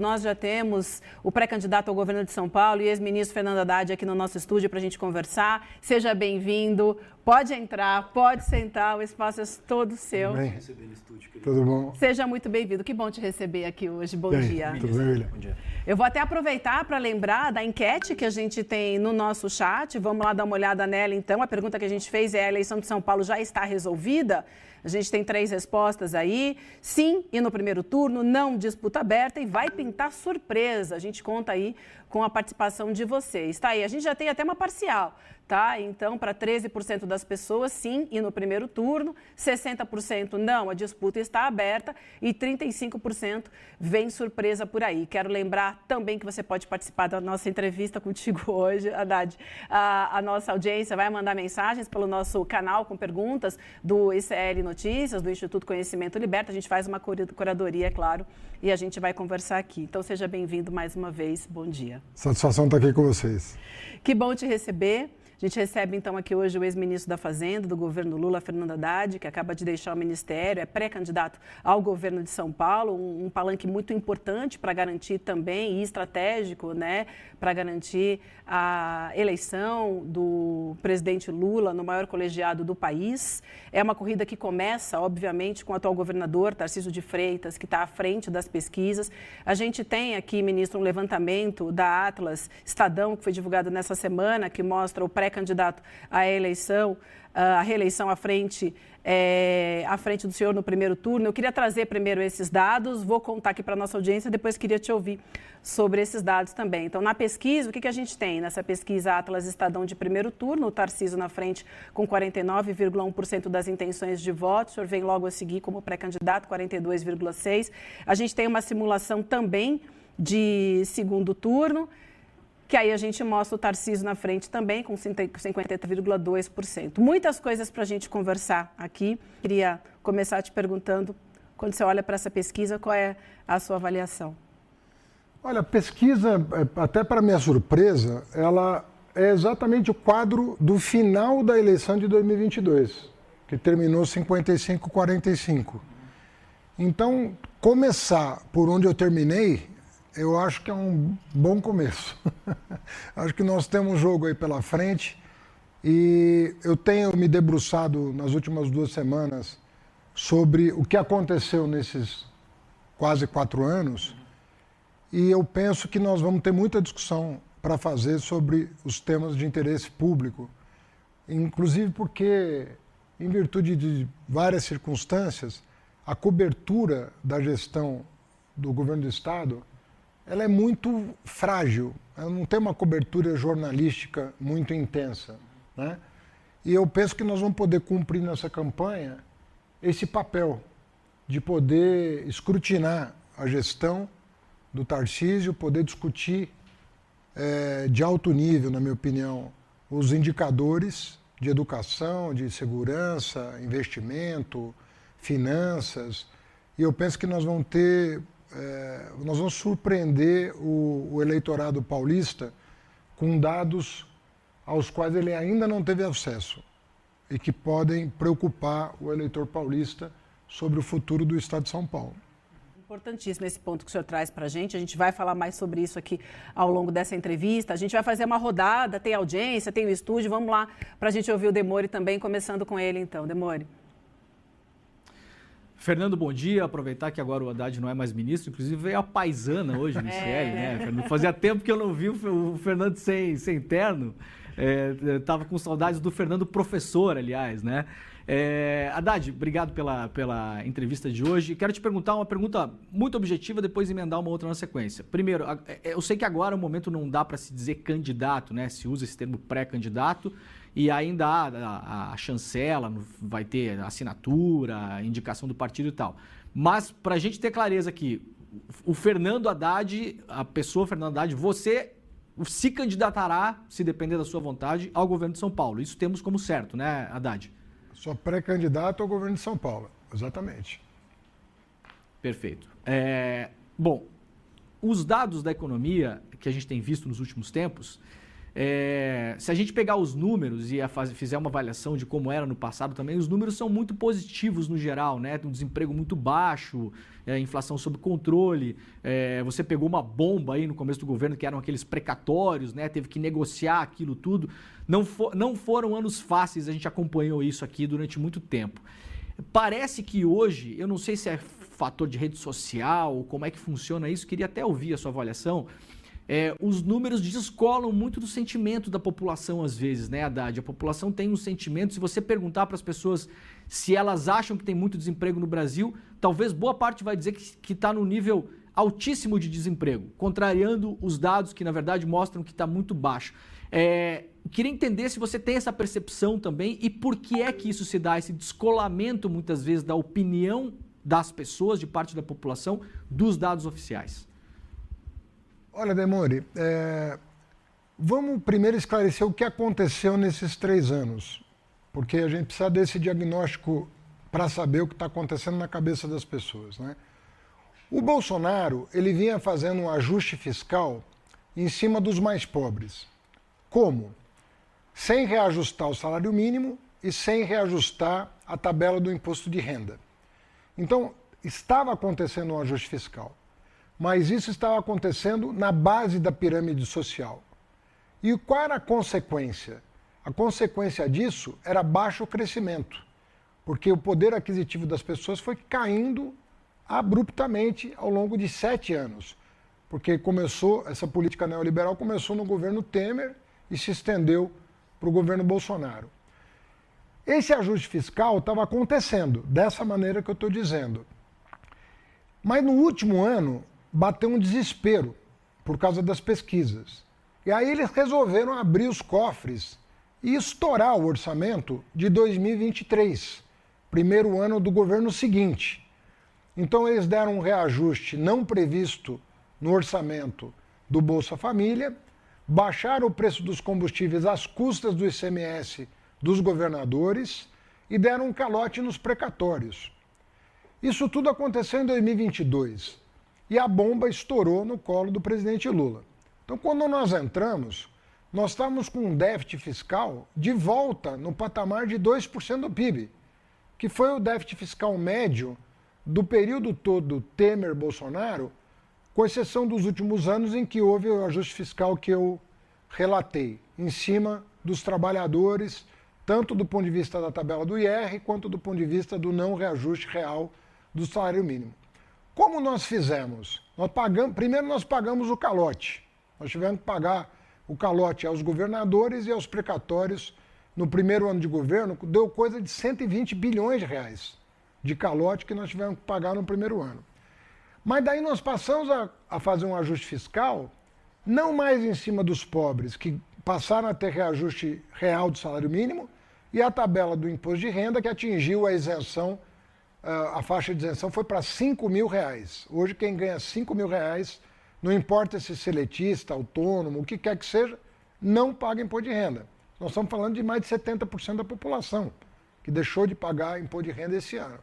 Nós já temos o pré-candidato ao governo de São Paulo e ex-ministro Fernando Haddad aqui no nosso estúdio para a gente conversar. Seja bem-vindo, pode entrar, pode sentar, o espaço é todo seu. Bem, tudo bom? Seja muito bem-vindo, que bom te receber aqui hoje, bom dia. Tudo bem, William? Bom dia. Eu vou até aproveitar para lembrar da enquete que a gente tem no nosso chat, vamos lá dar uma olhada nela então. A pergunta que a gente fez é: a eleição de São Paulo já está resolvida? A gente tem 3 respostas aí: sim, e no primeiro turno, não, disputa aberta, e vai pintar surpresa. A gente conta aí com a participação de vocês. Tá aí, a gente já tem até uma parcial, tá? Então, para 13% das pessoas, sim, e no primeiro turno, 60% não, a disputa está aberta, e 35% vem surpresa por aí. Quero lembrar também que você pode participar da nossa entrevista contigo hoje, Haddad. A nossa audiência vai mandar mensagens pelo nosso canal com perguntas do ICL Notícias, do Instituto Conhecimento Liberta. A gente faz uma curadoria, é claro, e a gente vai conversar aqui. Então, seja bem-vindo mais uma vez. Bom dia. Satisfação estar aqui com vocês. Que bom te receber. A gente recebe, então, aqui hoje o ex-ministro da Fazenda, do governo Lula, Fernando Haddad, que acaba de deixar o ministério, é pré-candidato ao governo de São Paulo, um palanque muito importante para garantir também, e estratégico, né, para garantir a eleição do presidente Lula no maior colegiado do país. É uma corrida que começa, obviamente, com o atual governador, Tarcísio de Freitas, que está à frente das pesquisas. A gente tem aqui, ministro, um levantamento da Atlas Estadão, que foi divulgado nessa semana, que mostra o pré-candidato à eleição, a reeleição à frente do senhor no primeiro turno. Eu queria trazer primeiro esses dados, vou contar aqui para a nossa audiência, depois queria te ouvir sobre esses dados também. Então, na pesquisa, o que a gente tem? Nessa pesquisa Atlas Estadão de primeiro turno, o Tarcísio na frente com 49,1% das intenções de voto, o senhor vem logo a seguir como pré-candidato, 42,6%. A gente tem uma simulação também de segundo turno, que aí a gente mostra o Tarcísio na frente também, com 50,2%. Muitas coisas para a gente conversar aqui. Queria começar te perguntando, quando você olha para essa pesquisa, qual é a sua avaliação? Olha, a pesquisa, até para minha surpresa, ela é exatamente o quadro do final da eleição de 2022, que terminou 55-45. Então, começar por onde eu terminei, eu acho que é um bom começo. Acho que nós temos um jogo aí pela frente e eu tenho me debruçado nas últimas 2 semanas sobre o que aconteceu nesses quase 4 anos e eu penso que nós vamos ter muita discussão para fazer sobre os temas de interesse público, inclusive porque, em virtude de várias circunstâncias, a cobertura da gestão do governo do Estado ela é muito frágil, ela não tem uma cobertura jornalística muito intensa, né? E eu penso que nós vamos poder cumprir nessa campanha esse papel de poder escrutinar a gestão do Tarcísio, poder discutir de alto nível, na minha opinião, os indicadores de educação, de segurança, investimento, finanças, e eu penso que nós vamos ter nós vamos surpreender o eleitorado paulista com dados aos quais ele ainda não teve acesso e que podem preocupar o eleitor paulista sobre o futuro do Estado de São Paulo. Importantíssimo esse ponto que o senhor traz para a gente vai falar mais sobre isso aqui ao longo dessa entrevista. A gente vai fazer uma rodada, tem audiência, tem o estúdio, vamos lá para a gente ouvir o Demori também, começando com ele então. Demori. Fernando, bom dia. Aproveitar que agora o Haddad não é mais ministro, inclusive veio a paisana hoje no ICL, né, Fernando? Fazia tempo que eu não vi o Fernando sem terno. Estava com saudades do Fernando professor, aliás, né? Haddad, obrigado pela entrevista de hoje. Quero te perguntar uma pergunta muito objetiva, depois emendar uma outra na sequência. Primeiro, eu sei que agora o momento não dá para se dizer candidato, né? Se usa esse termo pré-candidato. E ainda a chancela, vai ter assinatura, indicação do partido e tal. Mas, para a gente ter clareza aqui, o Fernando Haddad, a pessoa Fernando Haddad, você se candidatará, se depender da sua vontade, ao governo de São Paulo. Isso temos como certo, né, Haddad? Sou pré-candidato ao governo de São Paulo, exatamente. Perfeito. Bom, os dados da economia que a gente tem visto nos últimos tempos Se a gente pegar os números e fizer uma avaliação de como era no passado também, os números são muito positivos no geral, né? Um desemprego muito baixo, inflação sob controle. Você pegou uma bomba aí no começo do governo, que eram aqueles precatórios, né? Teve que negociar aquilo tudo. Não foram anos fáceis, a gente acompanhou isso aqui durante muito tempo. Parece que hoje, eu não sei se é fator de rede social, como é que funciona isso, queria até ouvir a sua avaliação. Os números descolam muito do sentimento da população às vezes, né, Haddad? A população tem um sentimento, se você perguntar para as pessoas se elas acham que tem muito desemprego no Brasil, talvez boa parte vai dizer que está no nível altíssimo de desemprego, contrariando os dados que, na verdade, mostram que está muito baixo. Queria entender se você tem essa percepção também e por que é que isso se dá, esse descolamento, muitas vezes, da opinião das pessoas, de parte da população, dos dados oficiais. Olha, Demore, vamos primeiro esclarecer o que aconteceu nesses 3 anos, porque a gente precisa desse diagnóstico para saber o que está acontecendo na cabeça das pessoas, né? O Bolsonaro, ele vinha fazendo um ajuste fiscal em cima dos mais pobres. Como? Sem reajustar o salário mínimo e sem reajustar a tabela do imposto de renda. Então, estava acontecendo um ajuste fiscal, mas isso estava acontecendo na base da pirâmide social. E qual era a consequência? A consequência disso era baixo crescimento, porque o poder aquisitivo das pessoas foi caindo abruptamente ao longo de 7 anos, porque essa política neoliberal começou no governo Temer e se estendeu para o governo Bolsonaro. Esse ajuste fiscal estava acontecendo dessa maneira que eu estou dizendo. Mas no último ano bateu um desespero por causa das pesquisas. E aí eles resolveram abrir os cofres e estourar o orçamento de 2023, primeiro ano do governo seguinte. Então eles deram um reajuste não previsto no orçamento do Bolsa Família, baixaram o preço dos combustíveis às custas do ICMS dos governadores e deram um calote nos precatórios. Isso tudo aconteceu em 2022 e a bomba estourou no colo do presidente Lula. Então, quando nós entramos, nós estávamos com um déficit fiscal de volta no patamar de 2% do PIB, que foi o déficit fiscal médio do período todo Temer-Bolsonaro, com exceção dos últimos anos em que houve o ajuste fiscal que eu relatei, em cima dos trabalhadores, tanto do ponto de vista da tabela do IR, quanto do ponto de vista do não reajuste real do salário mínimo. Como nós fizemos? Primeiro nós pagamos o calote. Nós tivemos que pagar o calote aos governadores e aos precatórios no primeiro ano de governo, deu coisa de 120 bilhões de reais de calote que nós tivemos que pagar no primeiro ano. Mas daí nós passamos a fazer um ajuste fiscal, não mais em cima dos pobres, que passaram a ter reajuste real do salário mínimo, e a tabela do imposto de renda, que atingiu a isenção, a faixa de isenção foi para R$5.000. Hoje quem ganha R$5.000, não importa se seletista, autônomo, o que quer que seja, não paga imposto de renda. Nós estamos falando de mais de 70% da população que deixou de pagar imposto de renda esse ano.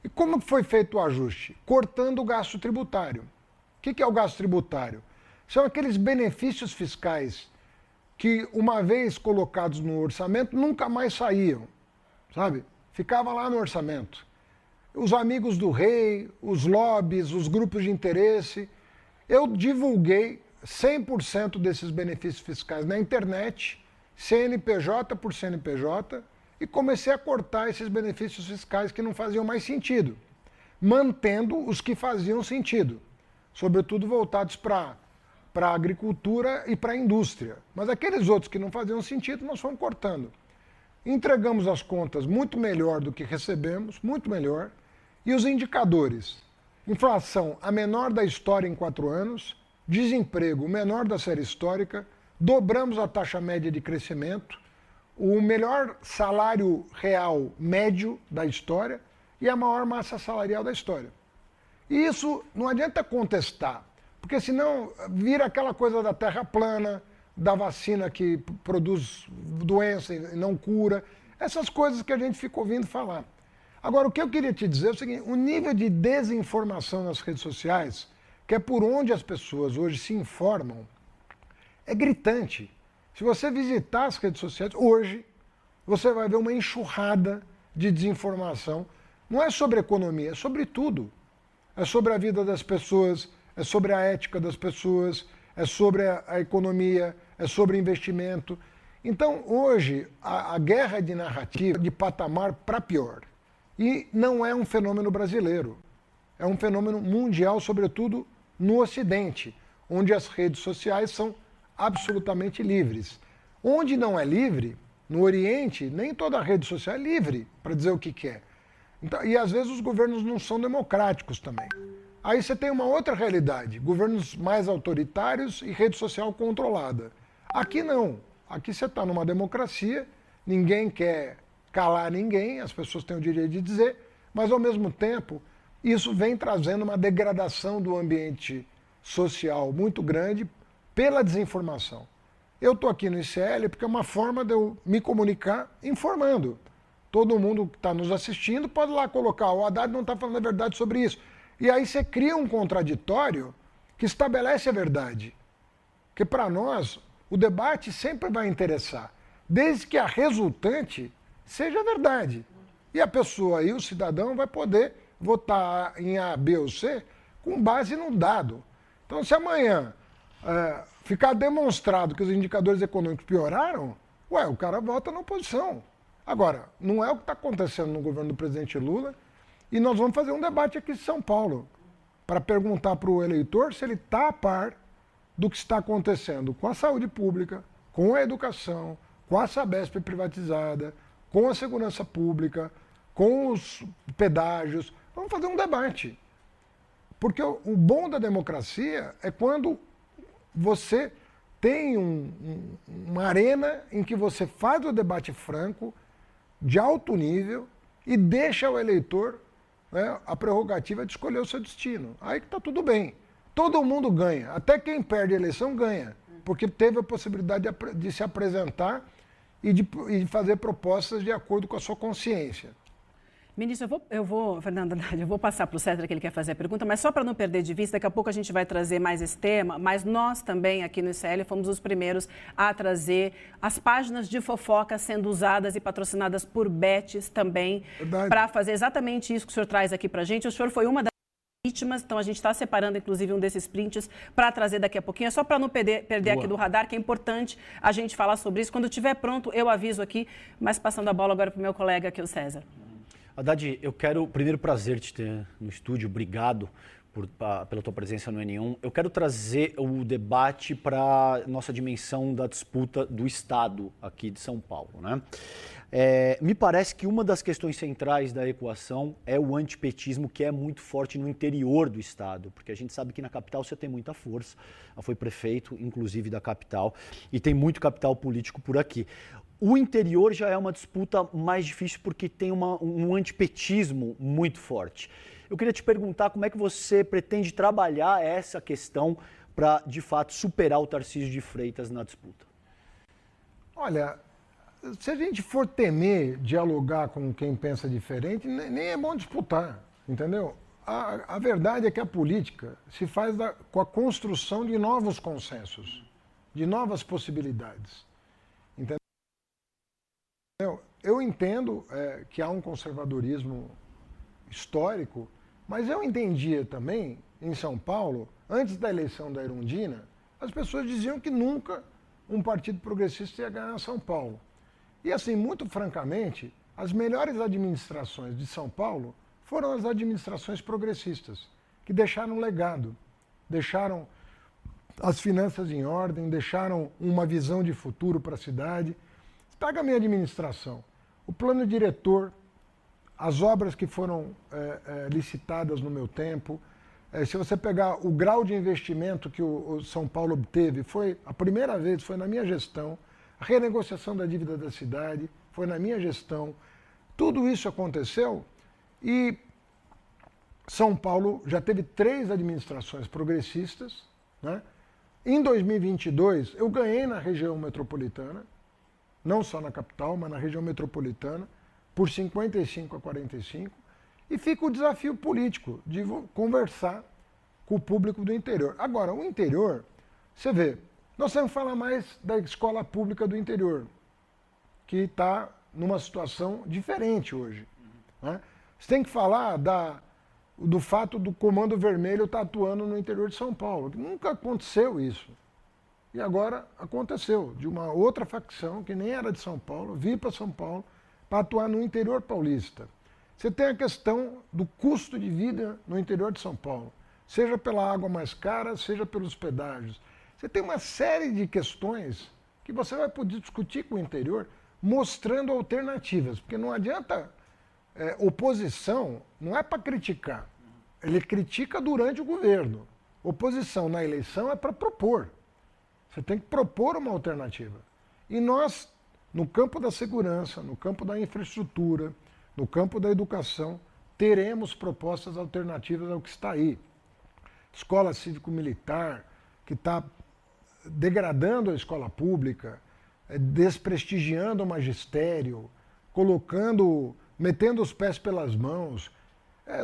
E como foi feito o ajuste? Cortando o gasto tributário. O que é o gasto tributário? São aqueles benefícios fiscais que, uma vez colocados no orçamento, nunca mais saíam, sabe? Ficava lá no orçamento. Os amigos do rei, os lobbies, os grupos de interesse. Eu divulguei 100% desses benefícios fiscais na internet, CNPJ por CNPJ, e comecei a cortar esses benefícios fiscais que não faziam mais sentido, mantendo os que faziam sentido, sobretudo voltados para a agricultura e para a indústria. Mas aqueles outros que não faziam sentido, nós fomos cortando. Entregamos as contas muito melhor do que recebemos, muito melhor, e os indicadores. Inflação a menor da história em 4 anos, desemprego o menor da série histórica, dobramos a taxa média de crescimento, o melhor salário real médio da história e a maior massa salarial da história. E isso não adianta contestar, porque senão vira aquela coisa da terra plana, da vacina que produz doença e não cura, essas coisas que a gente fica ouvindo falar. Agora, o que eu queria te dizer é o seguinte, o nível de desinformação nas redes sociais, que é por onde as pessoas hoje se informam, é gritante. Se você visitar as redes sociais, hoje, você vai ver uma enxurrada de desinformação. Não é sobre economia, é sobre tudo. É sobre a vida das pessoas, é sobre a ética das pessoas, é sobre a economia, é sobre investimento. Então, hoje, a guerra de narrativa de patamar para pior. E não é um fenômeno brasileiro. É um fenômeno mundial, sobretudo no Ocidente, onde as redes sociais são absolutamente livres. Onde não é livre, no Oriente, nem toda rede social é livre para dizer o que quer. Então, e às vezes os governos não são democráticos também. Aí você tem uma outra realidade, governos mais autoritários e rede social controlada. Aqui não. Aqui você está numa democracia, ninguém quer calar ninguém, as pessoas têm o direito de dizer, mas ao mesmo tempo isso vem trazendo uma degradação do ambiente social muito grande pela desinformação. Eu estou aqui no ICL porque é uma forma de eu me comunicar informando. Todo mundo que está nos assistindo pode lá colocar, o Haddad não está falando a verdade sobre isso. E aí você cria um contraditório que estabelece a verdade. Porque para nós, o debate sempre vai interessar, desde que a resultante seja a verdade. E a pessoa aí, o cidadão, vai poder votar em A, B ou C com base num dado. Então, se amanhã ficar demonstrado que os indicadores econômicos pioraram, o cara vota na oposição. Agora, não é o que está acontecendo no governo do presidente Lula, e nós vamos fazer um debate aqui em São Paulo para perguntar para o eleitor se ele está a par do que está acontecendo com a saúde pública, com a educação, com a Sabesp privatizada, com a segurança pública, com os pedágios. Vamos fazer um debate. Porque o bom da democracia é quando você tem uma arena em que você faz o debate franco, de alto nível, e deixa ao eleitor, né, a prerrogativa de escolher o seu destino. Aí que está tudo bem. Todo mundo ganha. Até quem perde a eleição ganha. Porque teve a possibilidade de se apresentar e de fazer propostas de acordo com a sua consciência. Ministro, Fernando, eu vou passar para o César que ele quer fazer a pergunta, mas só para não perder de vista, daqui a pouco a gente vai trazer mais esse tema, mas nós também aqui no ICL fomos os primeiros a trazer as páginas de fofoca sendo usadas e patrocinadas por bets também, para fazer exatamente isso que o senhor traz aqui para a gente. O senhor foi uma das vítimas, então a gente está separando inclusive um desses prints para trazer daqui a pouquinho, é só para não perder aqui do radar, que é importante a gente falar sobre isso. Quando estiver pronto, eu aviso aqui, mas passando a bola agora para o meu colega aqui, o César. Haddad, eu quero, primeiro, prazer te ter no estúdio, obrigado pela tua presença no N1. Eu quero trazer o debate para a nossa dimensão da disputa do Estado aqui de São Paulo, né? Me parece que uma das questões centrais da equação é o antipetismo, que é muito forte no interior do Estado, porque a gente sabe que na capital você tem muita força, foi prefeito, inclusive, da capital, e tem muito capital político por aqui. O interior já é uma disputa mais difícil porque tem um antipetismo muito forte. Eu queria te perguntar como é que você pretende trabalhar essa questão para, de fato, superar o Tarcísio de Freitas na disputa. Olha, se a gente for temer dialogar com quem pensa diferente, nem é bom disputar, entendeu? A verdade é que a política se faz com a construção de novos consensos, de novas possibilidades. Entendeu? Eu entendo que há um conservadorismo histórico, mas eu entendia também, em São Paulo, antes da eleição da Erundina, as pessoas diziam que nunca um partido progressista ia ganhar São Paulo. E assim, muito francamente, as melhores administrações de São Paulo foram as administrações progressistas, que deixaram um legado, deixaram as finanças em ordem, deixaram uma visão de futuro para a cidade. Pega a minha administração, o plano diretor, as obras que foram licitadas no meu tempo, se você pegar o grau de investimento que o São Paulo obteve, foi a primeira vez, foi na minha gestão, a renegociação da dívida da cidade, foi na minha gestão, tudo isso aconteceu e São Paulo já teve 3 administrações progressistas, né? Em 2022, eu ganhei na região metropolitana, não só na capital, mas na região metropolitana, por 55 a 45, e fica o desafio político de conversar com o público do interior. Agora, o interior, você vê, Nós temos que falar mais da escola pública do interior, que está numa situação diferente hoje. Né? Você tem que falar do fato do Comando Vermelho estar atuando no interior de São Paulo. Nunca aconteceu isso. E agora aconteceu, de uma outra facção, que nem era de São Paulo, vir para São Paulo para atuar no interior paulista. Você tem a questão do custo de vida no interior de São Paulo, seja pela água mais cara, seja pelos pedágios. Você tem uma série de questões que você vai poder discutir com o interior, mostrando alternativas, porque não adianta oposição, não é para criticar, ele critica durante o governo. Oposição na eleição é para propor. Você tem que propor uma alternativa. E nós, no campo da segurança, no campo da infraestrutura, no campo da educação, teremos propostas alternativas ao que está aí. Escola cívico-militar, que está degradando a escola pública, desprestigiando o magistério, metendo os pés pelas mãos.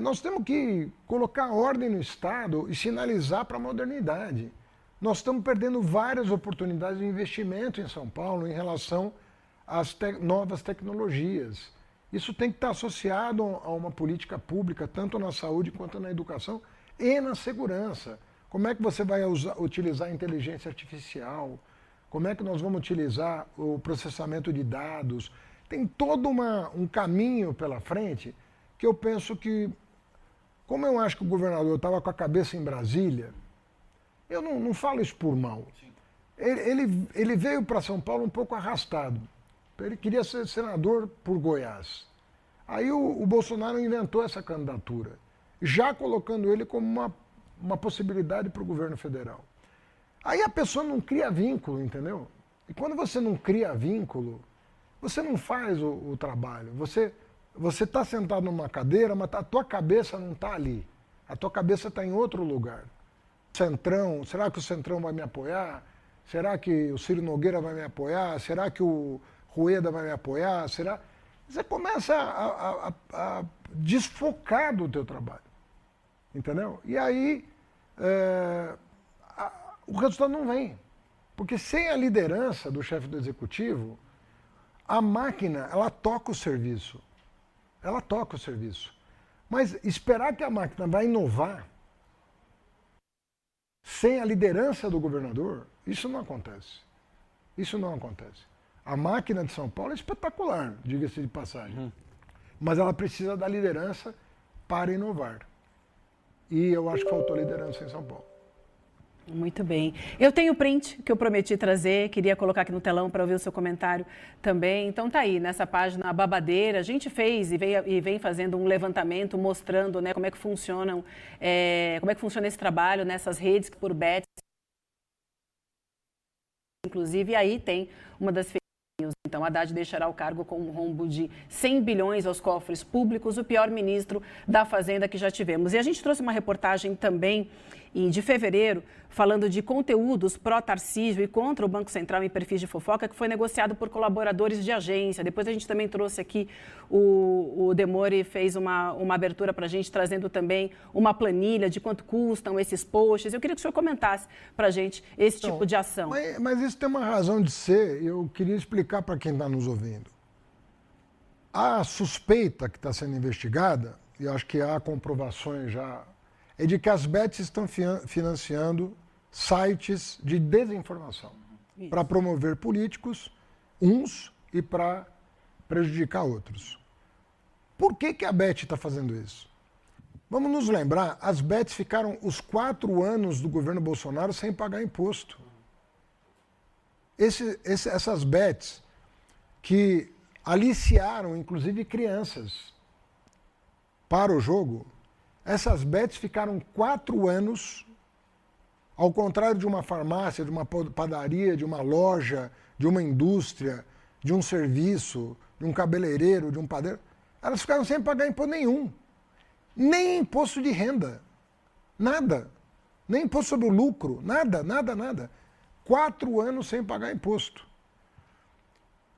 Nós temos que colocar ordem no Estado e sinalizar para a modernidade. Nós estamos perdendo várias oportunidades de investimento em São Paulo em relação às novas tecnologias. Isso tem que estar associado a uma política pública, tanto na saúde quanto na educação e na segurança. Como é que você vai utilizar a inteligência artificial? Como é que nós vamos utilizar o processamento de dados? Tem todo um caminho pela frente que eu penso que, como eu acho que o governador estava com a cabeça em Brasília, eu não falo isso por mal. Ele veio para São Paulo um pouco arrastado. Ele queria ser senador por Goiás. Aí o Bolsonaro inventou essa candidatura, já colocando ele como uma possibilidade para o governo federal. Aí a pessoa não cria vínculo, entendeu? E quando você não cria vínculo, você não faz o trabalho. Você está sentado numa cadeira, mas a tua cabeça não está ali. A tua cabeça está em outro lugar. Centrão, será que o Centrão vai me apoiar? Será que o Ciro Nogueira vai me apoiar? Será que o Rueda vai me apoiar? Será? Você começa a desfocar do teu trabalho. Entendeu? E aí o resultado não vem. Porque sem a liderança do chefe do executivo, a máquina, ela toca o serviço. Ela toca o serviço. Mas esperar que a máquina vai inovar sem a liderança do governador, isso não acontece. Isso não acontece. A máquina de São Paulo é espetacular, diga-se de passagem. Mas ela precisa da liderança para inovar. E eu acho que faltou liderança em São Paulo. Muito bem. Eu tenho o print que eu prometi trazer, queria colocar aqui no telão para ouvir o seu comentário também. Então tá aí, nessa página Babadeira, a gente fez e vem fazendo um levantamento mostrando, né, como é que funciona esse trabalho nessas redes por bets. Inclusive, aí tem uma das fake news. Então, Haddad deixará o cargo com um rombo de 100 bilhões aos cofres públicos, o pior ministro da Fazenda que já tivemos. E a gente trouxe uma reportagem também de fevereiro, falando de conteúdos pró-Tarcísio e contra o Banco Central em perfis de fofoca, que foi negociado por colaboradores de agência. Depois a gente também trouxe aqui, o Demore fez uma abertura para a gente, trazendo também uma planilha de quanto custam esses posts. Eu queria que o senhor comentasse para a gente esse tipo de ação. Mas isso tem uma razão de ser, eu queria explicar para quem está nos ouvindo. A suspeita que está sendo investigada, e acho que há comprovações já, é de que as bets estão financiando sites de desinformação para promover políticos, uns, e para prejudicar outros. Por que a bet está fazendo isso? Vamos nos lembrar, as bets ficaram os 4 anos do governo Bolsonaro sem pagar imposto. Essas bets que aliciaram, inclusive, crianças para o jogo, essas bets ficaram 4 anos, ao contrário de uma farmácia, de uma padaria, de uma loja, de uma indústria, de um serviço, de um cabeleireiro, de um padeiro, elas ficaram sem pagar imposto nenhum. Nem imposto de renda. Nada. Nem imposto sobre o lucro. Nada, nada, nada. 4 anos sem pagar imposto.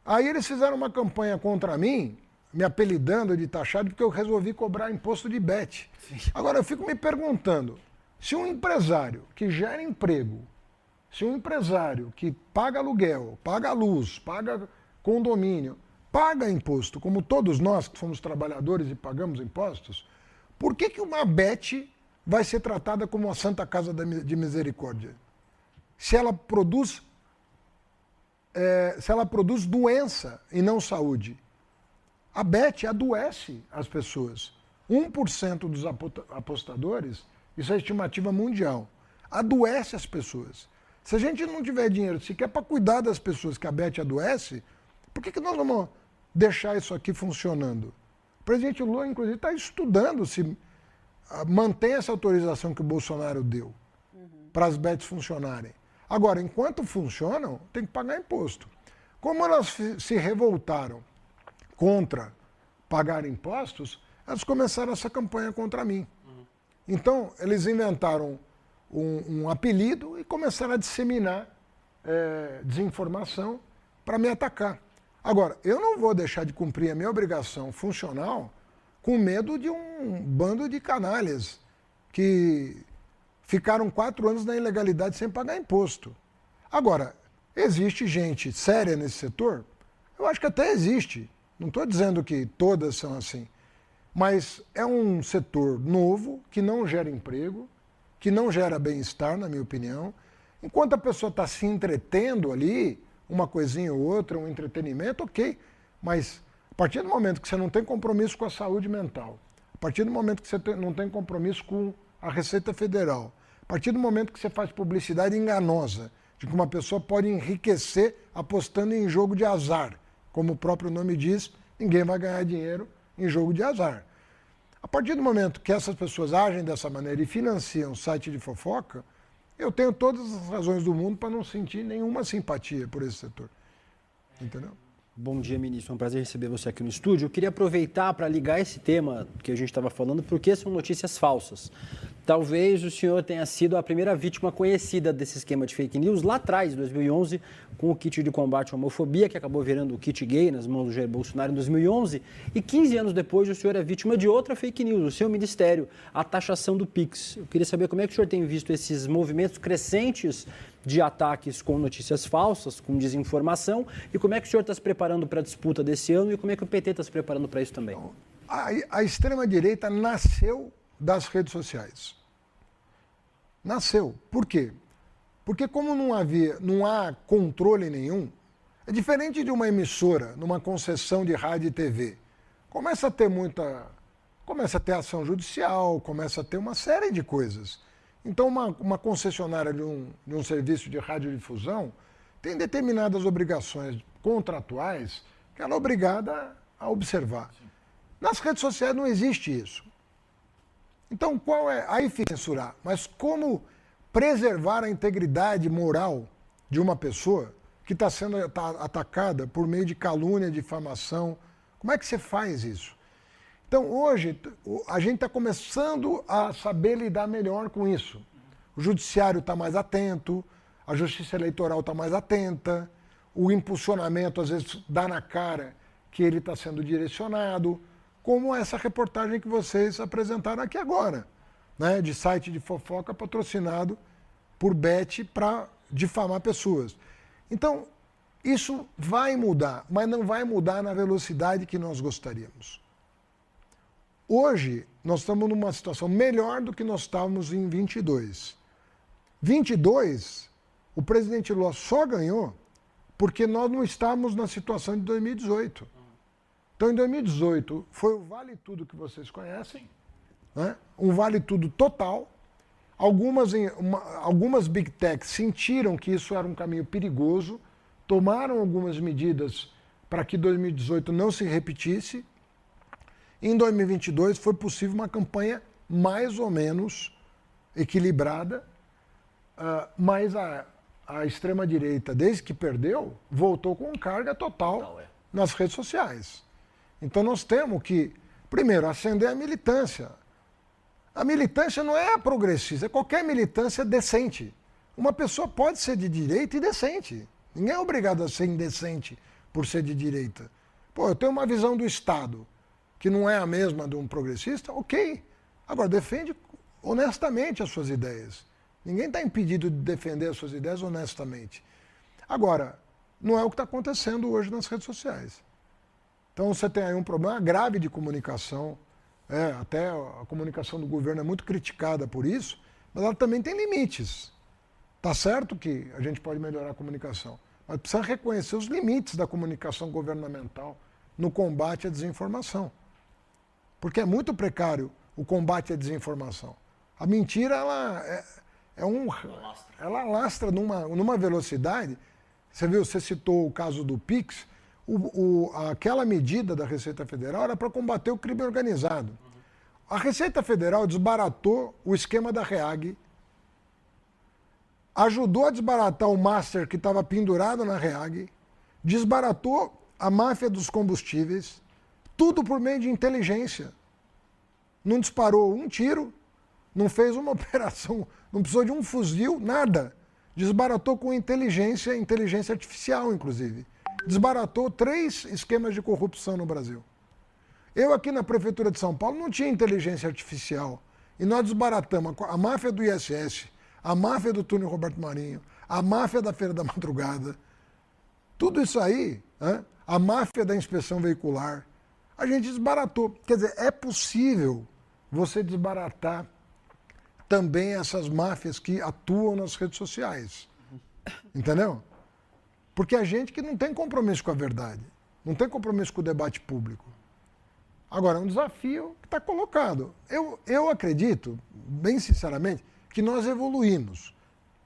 Aí eles fizeram uma campanha contra mim, me apelidando de taxado, porque eu resolvi cobrar imposto de bet. Sim. Agora, eu fico me perguntando, se um empresário que gera emprego Se um empresário que paga aluguel, paga luz, paga condomínio, paga imposto, como todos nós que somos trabalhadores e pagamos impostos, por que uma Bet vai ser tratada como uma Santa Casa de Misericórdia? Se ela produz doença e não saúde. A Bet adoece as pessoas. 1% dos apostadores, isso é estimativa mundial, adoece as pessoas. Se a gente não tiver dinheiro sequer para cuidar das pessoas que a Bet adoece, por que nós vamos deixar isso aqui funcionando? O presidente Lula, inclusive, está estudando se mantém essa autorização que o Bolsonaro deu para as bets funcionarem. Agora, enquanto funcionam, tem que pagar imposto. Como elas se revoltaram contra pagar impostos, elas começaram essa campanha contra mim. Então, eles inventaram um apelido e começaram a disseminar desinformação para me atacar. Agora, eu não vou deixar de cumprir a minha obrigação funcional com medo de um bando de canalhas que ficaram 4 anos na ilegalidade sem pagar imposto. Agora, existe gente séria nesse setor? Eu acho que até existe. Não estou dizendo que todas são assim. Mas é um setor novo, que não gera emprego, que não gera bem-estar, na minha opinião. Enquanto a pessoa está se entretendo ali, uma coisinha ou outra, um entretenimento, ok. Mas a partir do momento que você não tem compromisso com a saúde mental, a partir do momento que você não tem compromisso com a Receita Federal, a partir do momento que você faz publicidade enganosa, de que uma pessoa pode enriquecer apostando em jogo de azar, como o próprio nome diz, ninguém vai ganhar dinheiro em jogo de azar. A partir do momento que essas pessoas agem dessa maneira e financiam site de fofoca, eu tenho todas as razões do mundo para não sentir nenhuma simpatia por esse setor. Entendeu? Bom dia, ministro. É um prazer receber você aqui no estúdio. Eu queria aproveitar para ligar esse tema que a gente estava falando, porque são notícias falsas. Talvez o senhor tenha sido a primeira vítima conhecida desse esquema de fake news lá atrás, em 2011, com o kit de combate à homofobia, que acabou virando o kit gay nas mãos do Jair Bolsonaro em 2011. E 15 anos depois, o senhor é vítima de outra fake news, o seu ministério, a taxação do Pix. Eu queria saber como é que o senhor tem visto esses movimentos crescentes de ataques com notícias falsas, com desinformação, e como é que o senhor está se preparando para a disputa desse ano e como é que o PT está se preparando para isso também? A extrema-direita nasceu das redes sociais. Nasceu. Por quê? Porque como não há controle nenhum, é diferente de uma emissora, numa concessão de rádio e TV. Começa a ter ação judicial, começa a ter uma série de coisas. Então, uma concessionária de um serviço de radiodifusão tem determinadas obrigações contratuais que ela é obrigada a observar. Nas redes sociais não existe isso. Então, qual é? Aí fica censurar. Mas como preservar a integridade moral de uma pessoa que está sendo atacada por meio de calúnia, difamação? Como é que você faz isso? Então, hoje, a gente está começando a saber lidar melhor com isso. O judiciário está mais atento, a justiça eleitoral está mais atenta, o impulsionamento, às vezes, dá na cara que ele está sendo direcionado, como essa reportagem que vocês apresentaram aqui agora, né, de site de fofoca patrocinado por Bet para difamar pessoas. Então, isso vai mudar, mas não vai mudar na velocidade que nós gostaríamos. Hoje, nós estamos numa situação melhor do que nós estávamos em 22. 22, o presidente Lula só ganhou porque nós não estávamos na situação de 2018. Então, em 2018, foi o Vale Tudo que vocês conhecem, né? Um Vale Tudo total. Algumas Big Techs sentiram que isso era um caminho perigoso, tomaram algumas medidas para que 2018 não se repetisse. Em 2022 foi possível uma campanha mais ou menos equilibrada, mas a extrema-direita, desde que perdeu, voltou com carga total nas redes sociais. Então nós temos que, primeiro, acender a militância. A militância não é progressista, é qualquer militância decente. Uma pessoa pode ser de direita e decente. Ninguém é obrigado a ser indecente por ser de direita. Pô, eu tenho uma visão do Estado que não é a mesma de um progressista, ok. Agora, defende honestamente as suas ideias. Ninguém está impedido de defender as suas ideias honestamente. Agora, não é o que está acontecendo hoje nas redes sociais. Então você tem aí um problema grave de comunicação. Até a comunicação do governo é muito criticada por isso, mas ela também tem limites. Tá certo que a gente pode melhorar a comunicação, mas precisa reconhecer os limites da comunicação governamental no combate à desinformação. Porque é muito precário o combate à desinformação. A mentira, ela alastra numa velocidade. Você citou o caso do Pix, aquela medida da Receita Federal era para combater o crime organizado. A Receita Federal desbaratou o esquema da REAG, ajudou a desbaratar o master que estava pendurado na REAG, desbaratou a máfia dos combustíveis, tudo por meio de inteligência. Não disparou um tiro, não fez uma operação, não precisou de um fuzil, nada. Desbaratou com inteligência artificial, inclusive. Desbaratou 3 esquemas de corrupção no Brasil. Eu aqui na Prefeitura de São Paulo não tinha inteligência artificial. E nós desbaratamos a máfia do ISS, a máfia do túnel Roberto Marinho, a máfia da Feira da Madrugada. Tudo isso aí, a máfia da inspeção veicular, a gente desbaratou. Quer dizer, é possível você desbaratar também essas máfias que atuam nas redes sociais. Entendeu? Porque a gente que não tem compromisso com a verdade, não tem compromisso com o debate público. Agora, é um desafio que está colocado. Eu acredito, bem sinceramente, que nós evoluímos.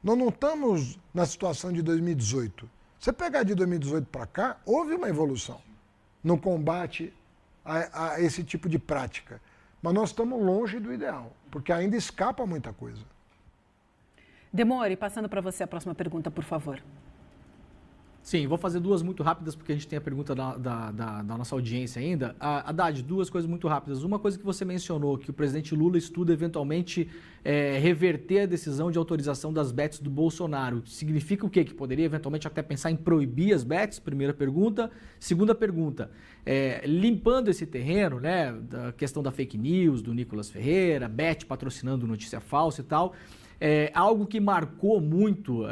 Nós não estamos na situação de 2018. Você pegar de 2018 para cá, houve uma evolução no combate a esse tipo de prática. Mas nós estamos longe do ideal, porque ainda escapa muita coisa. Demore, passando para você a próxima pergunta, por favor. Sim, vou fazer 2 muito rápidas, porque a gente tem a pergunta da nossa audiência ainda. Haddad, 2 coisas muito rápidas. Uma coisa que você mencionou, que o presidente Lula estuda eventualmente reverter a decisão de autorização das bets do Bolsonaro. Significa o quê? Que poderia eventualmente até pensar em proibir as bets? Primeira pergunta. Segunda pergunta, limpando esse terreno, né, da questão da fake news, do Nicolas Ferreira, bet patrocinando notícia falsa e tal, algo que marcou muito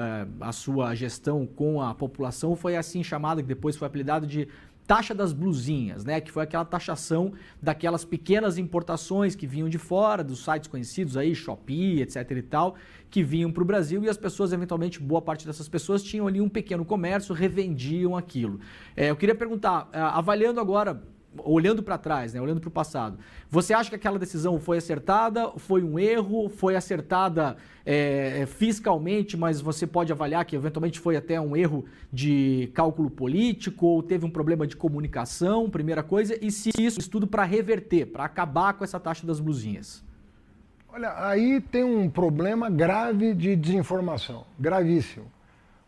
a sua gestão com a população foi assim chamada, que depois foi apelidado de taxa das blusinhas, né? Que foi aquela taxação daquelas pequenas importações que vinham de fora, dos sites conhecidos aí, Shopee, etc e tal, que vinham para o Brasil e as pessoas, eventualmente, boa parte dessas pessoas tinham ali um pequeno comércio, revendiam aquilo. Eu queria perguntar, avaliando agora, olhando para trás, né, olhando para o passado, você acha que aquela decisão foi acertada, foi um erro, foi acertada fiscalmente, mas você pode avaliar que eventualmente foi até um erro de cálculo político ou teve um problema de comunicação, primeira coisa, e se isso estudo para reverter, para acabar com essa taxa das blusinhas? Olha, aí tem um problema grave de desinformação, gravíssimo,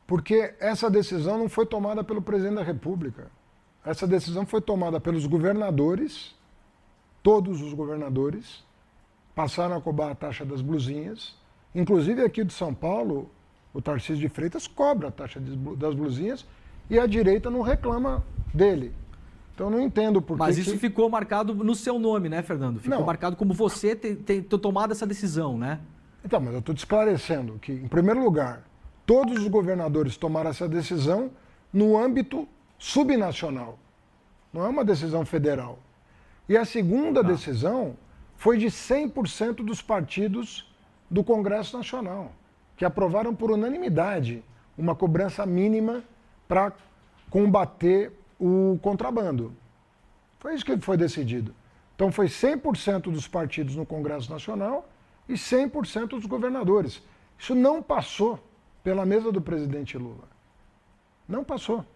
porque essa decisão não foi tomada pelo presidente da República. Essa decisão foi tomada pelos governadores, todos os governadores passaram a cobrar a taxa das blusinhas. Inclusive aqui de São Paulo, o Tarcísio de Freitas cobra a taxa das blusinhas e a direita não reclama dele. Então eu não entendo por que... Mas isso ficou marcado no seu nome, né, Fernando? Ficou marcado como você ter tomado essa decisão, né? Então, mas eu estou te esclarecendo que, em primeiro lugar, todos os governadores tomaram essa decisão no âmbito subnacional. Não é uma decisão federal. E a segunda decisão foi de 100% dos partidos do Congresso Nacional, que aprovaram por unanimidade uma cobrança mínima para combater o contrabando. Foi isso que foi decidido. Então foi 100% dos partidos no Congresso Nacional e 100% dos governadores. Isso não passou pela mesa do presidente Lula. Não passou.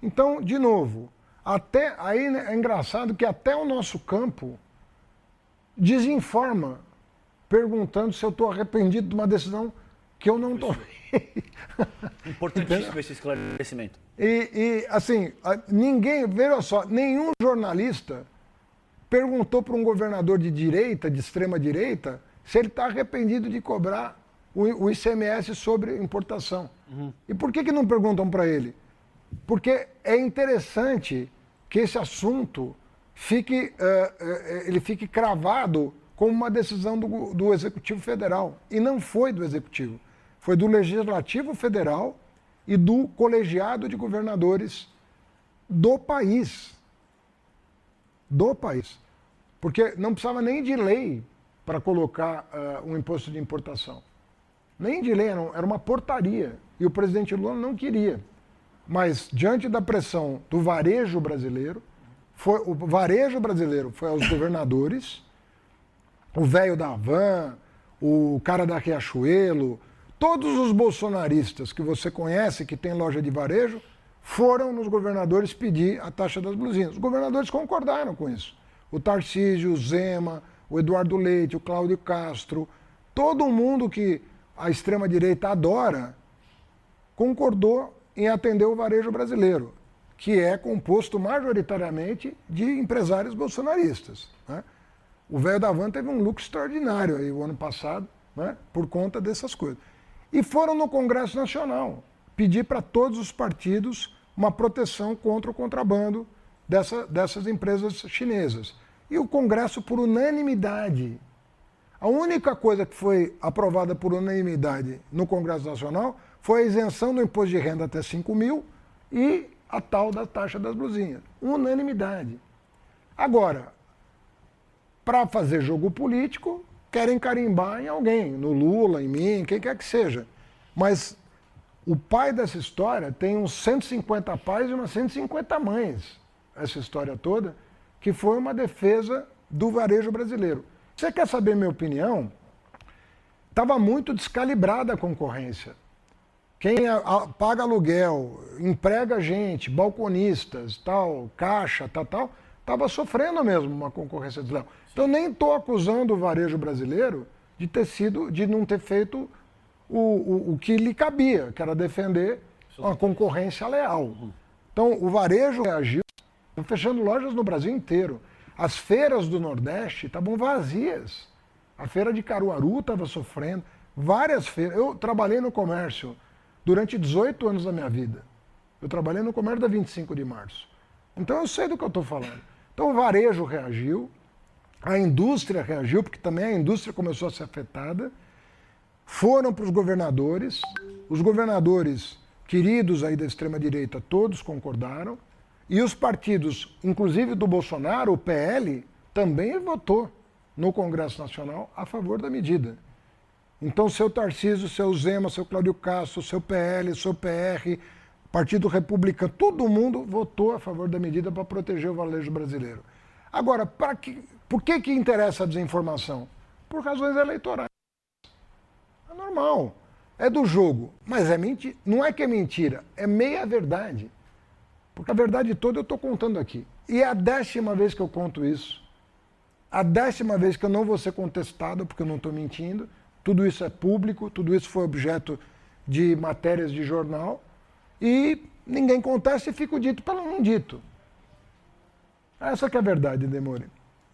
Então, de novo, aí é engraçado que até o nosso campo desinforma, perguntando se eu estou arrependido de uma decisão que eu não tomei. Importantíssimo esse esclarecimento. E assim, veja só, nenhum jornalista perguntou para um governador de direita, de extrema direita, se ele está arrependido de cobrar o ICMS sobre importação. E por que não perguntam para ele? Porque é interessante que esse assunto fique cravado como uma decisão do Executivo Federal. E não foi do Executivo, foi do Legislativo Federal e do colegiado de governadores do país. Do país. Porque não precisava nem de lei para colocar um imposto de importação. Nem de lei, era uma portaria. E o presidente Lula não queria. Mas, diante da pressão do varejo brasileiro, o varejo brasileiro foi aos governadores, o velho da Havan, o cara da Riachuelo, todos os bolsonaristas que você conhece, que tem loja de varejo, foram nos governadores pedir a taxa das blusinhas. Os governadores concordaram com isso. O Tarcísio, o Zema, o Eduardo Leite, o Cláudio Castro, todo mundo que a extrema-direita adora, concordou em atender o varejo brasileiro, que é composto majoritariamente de empresários bolsonaristas, né? O velho da Havan teve um lucro extraordinário aí o ano passado, né, por conta dessas coisas. E foram no Congresso Nacional pedir para todos os partidos uma proteção contra o contrabando dessas empresas chinesas. E o Congresso, por unanimidade, a única coisa que foi aprovada por unanimidade no Congresso Nacional foi a isenção do imposto de renda até 5 mil e a tal da taxa das blusinhas. Unanimidade. Agora, para fazer jogo político, querem carimbar em alguém, no Lula, em mim, quem quer que seja. Mas o pai dessa história tem uns 150 pais e umas 150 mães, essa história toda, que foi uma defesa do varejo brasileiro. Você quer saber minha opinião? Estava muito descalibrada a concorrência. Quem paga aluguel, emprega gente, balconistas, tal, caixa, tal, estava sofrendo mesmo uma concorrência desleal. Então nem estou acusando o varejo brasileiro de não ter feito o que lhe cabia, que era defender uma concorrência leal. Então o varejo reagiu, fechando lojas no Brasil inteiro. As feiras do Nordeste estavam vazias. A feira de Caruaru estava sofrendo, várias feiras. Eu trabalhei no comércio durante 18 anos da minha vida. Eu trabalhei no comércio da 25 de março. Então eu sei do que eu estou falando. Então o varejo reagiu, a indústria reagiu, porque também a indústria começou a ser afetada. Foram para os governadores queridos aí da extrema-direita, todos concordaram. E os partidos, inclusive do Bolsonaro, o PL, também votou no Congresso Nacional a favor da medida. Então, seu Tarcísio, seu Zema, seu Cláudio Castro, seu PL, seu PR, Partido Republicano, todo mundo votou a favor da medida para proteger o varejo brasileiro. Agora, por que interessa a desinformação? Por razões eleitorais. É normal, é do jogo, mas é mentira. Não é que é mentira, é meia verdade. Porque a verdade toda eu estou contando aqui. E é a 10ª vez que eu conto isso. A 10ª vez que eu não vou ser contestado, porque eu não estou mentindo. Tudo isso é público, tudo isso foi objeto de matérias de jornal. E ninguém contesta e fica o dito pelo não dito. Essa que é a verdade, Demore.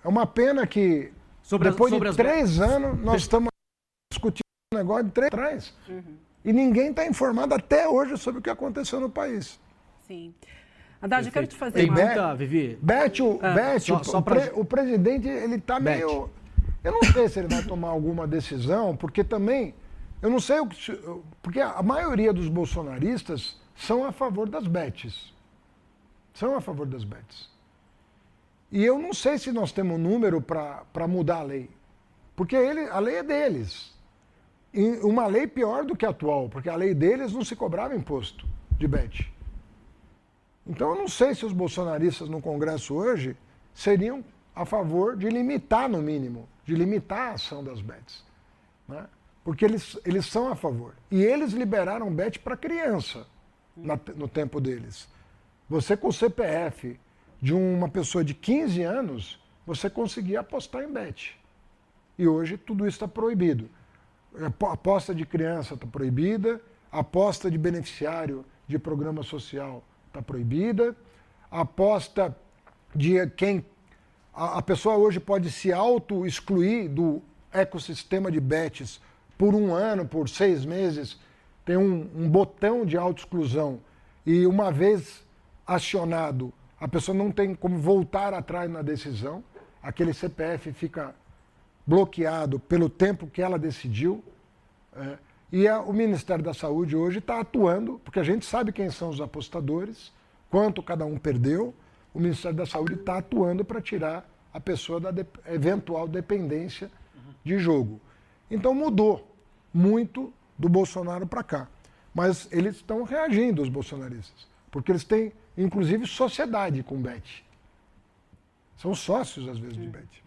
É uma pena que depois de 3 anos nós estamos discutindo um negócio de 3 anos atrás. E ninguém está informado até hoje sobre o que aconteceu no país. Sim. Haddad, eu quero te fazer uma pergunta, Vivi. Beth, o presidente, ele está meio... Eu não sei se ele vai tomar alguma decisão, porque também, eu não sei o que... Porque a maioria dos bolsonaristas são a favor das bets. São a favor das bets. E eu não sei se nós temos número para mudar a lei. Porque a lei é deles. E uma lei pior do que a atual, porque a lei deles não se cobrava imposto de bet. Então, eu não sei se os bolsonaristas no Congresso hoje seriam a favor de limitar, no mínimo, de limitar a ação das bets. Né? Porque eles são a favor. E eles liberaram bet para criança no tempo deles. Você com o CPF de uma pessoa de 15 anos, você conseguia apostar em bet. E hoje tudo isso está proibido. A aposta de criança está proibida, a aposta de beneficiário de programa social está proibida, a aposta de quem... A pessoa hoje pode se auto-excluir do ecossistema de bets por 1 ano, por 6 meses, tem um botão de auto-exclusão e uma vez acionado, a pessoa não tem como voltar atrás na decisão, aquele CPF fica bloqueado pelo tempo que ela decidiu. O Ministério da Saúde hoje está atuando, porque a gente sabe quem são os apostadores, quanto cada um perdeu. O Ministério da Saúde está atuando para tirar a pessoa da eventual dependência de jogo. Então mudou muito do Bolsonaro para cá. Mas eles estão reagindo, os bolsonaristas, porque eles têm, inclusive, sociedade com bet. São sócios, às vezes, de bet.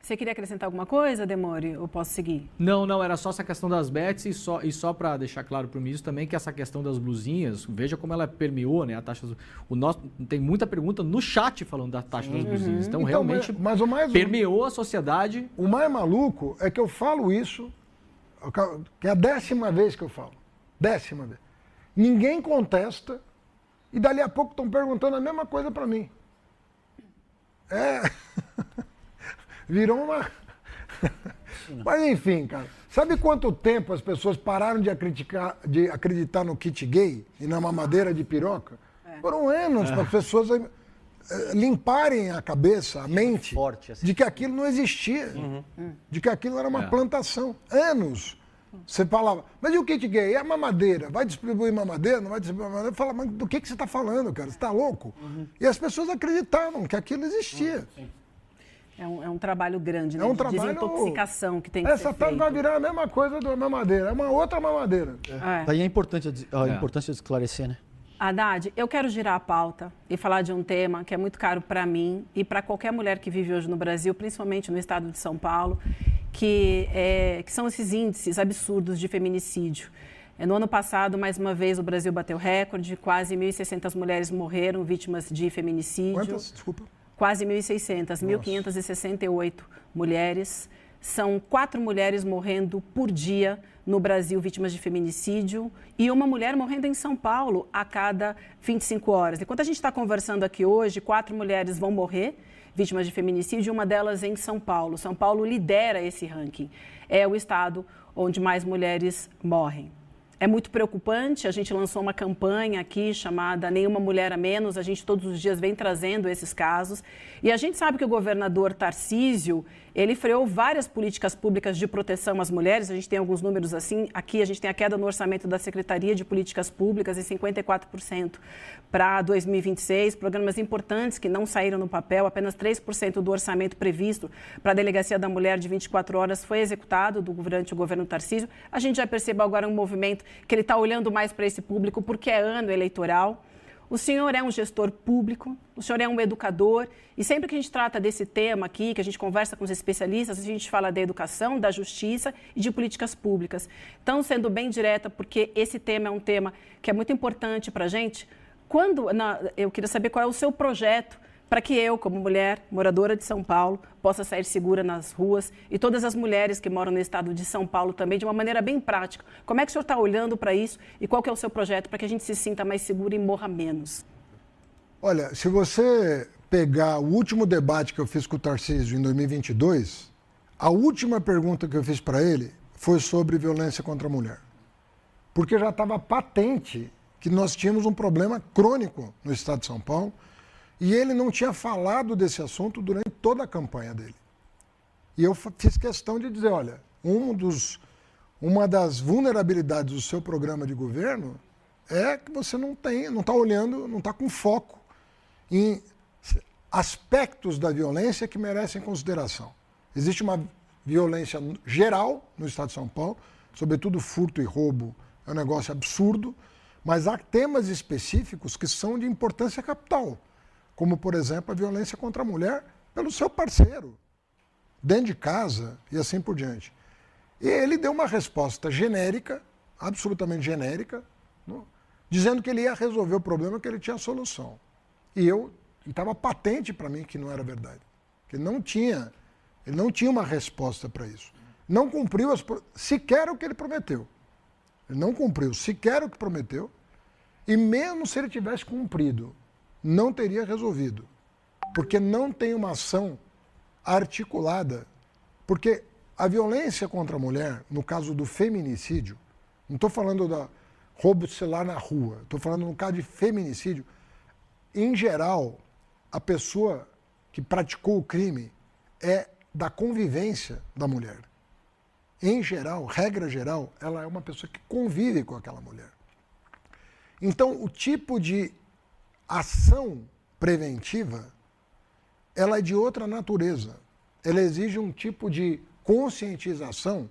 Você queria acrescentar alguma coisa, Demore, ou posso seguir? Não, era só essa questão das bets e só para deixar claro para o ministro também que essa questão das blusinhas, veja como ela permeou, né, a taxa. Tem muita pergunta no chat falando da taxa das blusinhas. Então realmente mas permeou a sociedade. O mais maluco é que eu falo isso, que é a 10ª vez que eu falo. 10ª vez. Ninguém contesta e dali a pouco estão perguntando a mesma coisa para mim. Virou uma... Mas enfim, cara. Sabe quanto tempo as pessoas pararam de acreditar no kit gay e na mamadeira de piroca? Foram anos para as pessoas limparem a cabeça, a mente, de que aquilo não existia. De que aquilo era uma plantação. Anos. Você falava, mas e o kit gay? É a mamadeira. Vai distribuir mamadeira? Não vai distribuir mamadeira? Fala, mas do que você está falando, cara? Você está louco? E as pessoas acreditavam que aquilo existia. É um trabalho grande, né? É um de trabalho... desintoxicação que tem que ser Essa feito. vai virar a mesma coisa da mamadeira. É uma outra mamadeira. Daí a importância de esclarecer, né? Haddad, eu quero girar a pauta e falar de um tema que é muito caro para mim e para qualquer mulher que vive hoje no Brasil, principalmente no estado de São Paulo, que são esses índices absurdos de feminicídio. No ano passado, mais uma vez, o Brasil bateu recorde, quase 1.600 mulheres morreram vítimas de feminicídio. Quantas? Desculpa. Quase 1.600, 1.568 mulheres. São 4 mulheres morrendo por dia no Brasil, vítimas de feminicídio, e uma mulher morrendo em São Paulo a cada 25 horas. Enquanto a gente está conversando aqui hoje, 4 mulheres vão morrer vítimas de feminicídio, uma delas em São Paulo. São Paulo lidera esse ranking. É o estado onde mais mulheres morrem. É muito preocupante, a gente lançou uma campanha aqui chamada Nenhuma Mulher a Menos, a gente todos os dias vem trazendo esses casos. E a gente sabe que o governador Tarcísio, ele freou várias políticas públicas de proteção às mulheres, a gente tem alguns números assim, aqui a gente tem a queda no orçamento da Secretaria de Políticas Públicas em 54% para 2026, programas importantes que não saíram no papel, apenas 3% do orçamento previsto para a Delegacia da Mulher de 24 horas foi executado durante o governo Tarcísio. A gente já percebeu agora um movimento que ele está olhando mais para esse público porque é ano eleitoral. O senhor é um gestor público, o senhor é um educador, e sempre que a gente trata desse tema aqui, que a gente conversa com os especialistas, a gente fala da educação, da justiça e de políticas públicas. Então, sendo bem direta, porque esse tema é um tema que é muito importante para a gente, eu queria saber qual é o seu projeto para que eu, como mulher moradora de São Paulo, possa sair segura nas ruas e todas as mulheres que moram no estado de São Paulo também, de uma maneira bem prática. Como é que o senhor está olhando para isso e qual que é o seu projeto para que a gente se sinta mais segura e morra menos? Olha, se você pegar o último debate que eu fiz com o Tarcísio em 2022, a última pergunta que eu fiz para ele foi sobre violência contra a mulher. Porque já estava patente que nós tínhamos um problema crônico no estado de São Paulo, e ele não tinha falado desse assunto durante toda a campanha dele. E eu fiz questão de dizer, olha, uma das vulnerabilidades do seu programa de governo é que você não está olhando, não está com foco em aspectos da violência que merecem consideração. Existe uma violência geral no estado de São Paulo, sobretudo furto e roubo, é um negócio absurdo, mas há temas específicos que são de importância capital, como, por exemplo, a violência contra a mulher pelo seu parceiro, dentro de casa e assim por diante. E ele deu uma resposta genérica, absolutamente genérica, dizendo que ele ia resolver o problema, que ele tinha a solução. E estava patente para mim que não era verdade, que ele não tinha uma resposta para isso. Não cumpriu sequer o que ele prometeu. Ele não cumpriu sequer o que prometeu, e mesmo se ele tivesse cumprido, não teria resolvido, porque não tem uma ação articulada. Porque a violência contra a mulher, no caso do feminicídio, não estou falando da roubo de celular na rua, estou falando no caso de feminicídio, em geral, a pessoa que praticou o crime é da convivência da mulher. Em geral, regra geral, ela é uma pessoa que convive com aquela mulher. Então, o tipo de ação preventiva, ela é de outra natureza. Ela exige um tipo de conscientização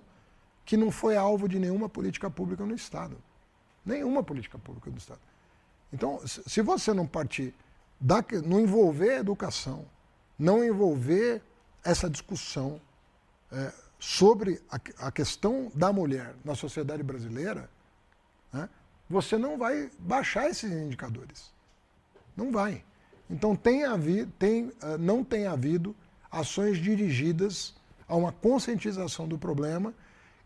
que não foi alvo de nenhuma política pública no Estado. Nenhuma política pública no Estado. Então, se você não partir, não envolver a educação, não envolver essa discussão sobre a questão da mulher na sociedade brasileira, né, você não vai baixar esses indicadores. Não vai. Então, não tem havido ações dirigidas a uma conscientização do problema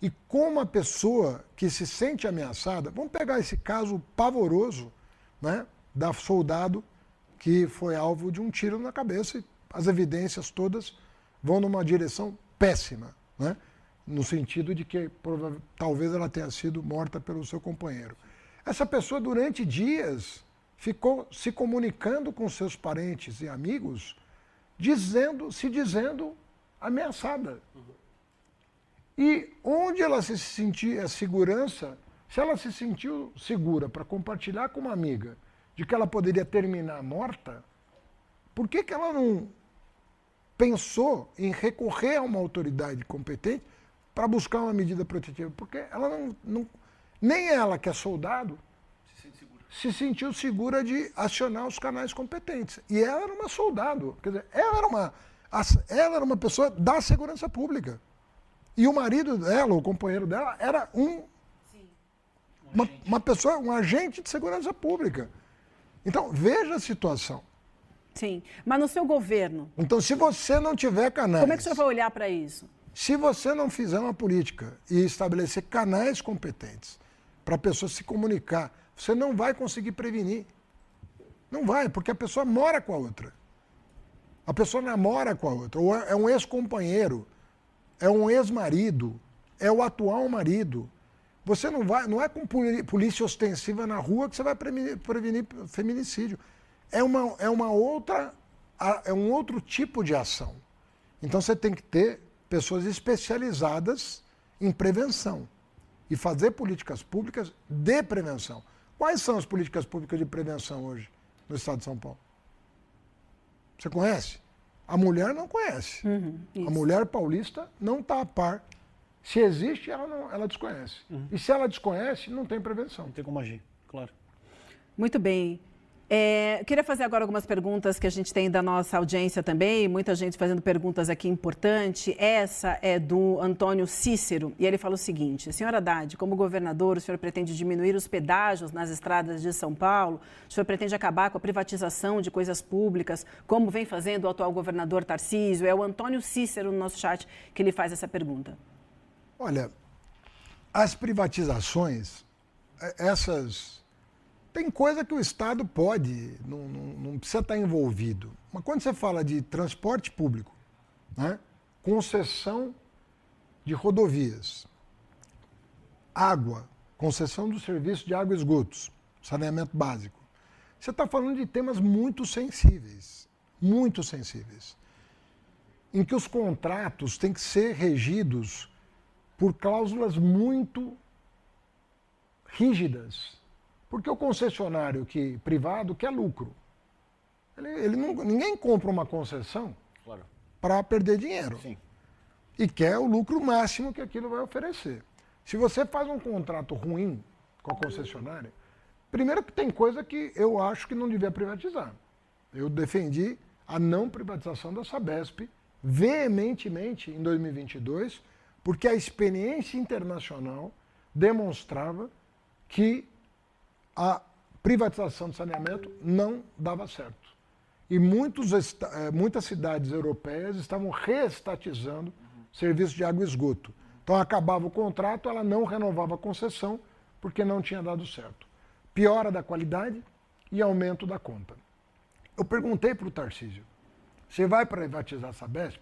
e como a pessoa que se sente ameaçada, vamos pegar esse caso pavoroso, né, da soldado que foi alvo de um tiro na cabeça e as evidências todas vão numa direção péssima, né, no sentido de que talvez ela tenha sido morta pelo seu companheiro. Essa pessoa durante dias ficou se comunicando com seus parentes e amigos, se dizendo ameaçada. E onde ela se sentia segurança, se ela se sentiu segura para compartilhar com uma amiga de que ela poderia terminar morta, por que ela não pensou em recorrer a uma autoridade competente para buscar uma medida protetiva? Porque ela nem ela, que é soldado, se sentiu segura de acionar os canais competentes. E ela era uma soldado, quer dizer, ela era uma pessoa da segurança pública. E o marido dela, o companheiro dela, era uma pessoa, um agente de segurança pública. Então, veja a situação. Sim, mas no seu governo... Então, se você não tiver canais... Como é que o senhor vai olhar para isso? Se você não fizer uma política e estabelecer canais competentes para a pessoa se comunicar, você não vai conseguir prevenir. Não vai, porque a pessoa mora com a outra. A pessoa namora com a outra. Ou é um ex-companheiro, é um ex-marido, é o atual marido. Você não é com polícia ostensiva na rua que você vai prevenir feminicídio. É um outro tipo de ação. Então você tem que ter pessoas especializadas em prevenção e fazer políticas públicas de prevenção. Quais são as políticas públicas de prevenção hoje no Estado de São Paulo? Você conhece? A mulher não conhece. A mulher paulista não está a par. Se existe, ela desconhece. E se ela desconhece, não tem prevenção. Não tem como agir, claro. Muito bem. Eu queria fazer agora algumas perguntas que a gente tem da nossa audiência também, muita gente fazendo perguntas aqui importantes. Essa é do Antônio Cícero e ele fala o seguinte: senhor Haddad, como governador, o senhor pretende diminuir os pedágios nas estradas de São Paulo? O senhor pretende acabar com a privatização de coisas públicas, como vem fazendo o atual governador Tarcísio? É o Antônio Cícero no nosso chat que ele faz essa pergunta. Olha, as privatizações, essas... Tem coisa que o Estado pode, não precisa estar envolvido. Mas quando você fala de transporte público, né, concessão de rodovias, água, concessão do serviço de água e esgotos, saneamento básico, você está falando de temas muito sensíveis, em que os contratos têm que ser regidos por cláusulas muito rígidas. Porque o concessionário privado quer lucro. Ninguém compra uma concessão para perder dinheiro. Sim. E quer o lucro máximo que aquilo vai oferecer. Se você faz um contrato ruim com a concessionária, primeiro que tem coisa que eu acho que não devia privatizar. Eu defendi a não privatização da Sabesp veementemente em 2022, porque a experiência internacional demonstrava que a privatização do saneamento não dava certo. E muitas cidades europeias estavam reestatizando serviços de água e esgoto. Então acabava o contrato, ela não renovava a concessão, porque não tinha dado certo. Piora da qualidade e aumento da conta. Eu perguntei para o Tarcísio, você vai privatizar a Sabesp?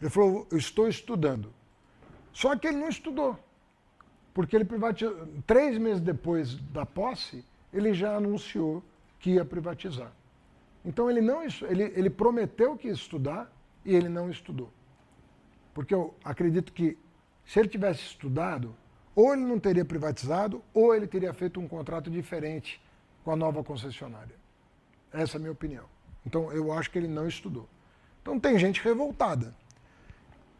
Ele falou, eu estou estudando. Só que ele não estudou, porque ele privatizou, 3 meses depois da posse, ele já anunciou que ia privatizar. Então ele prometeu que ia estudar e ele não estudou. Porque eu acredito que se ele tivesse estudado, ou ele não teria privatizado, ou ele teria feito um contrato diferente com a nova concessionária. Essa é a minha opinião. Então, eu acho que ele não estudou. Então, tem gente revoltada.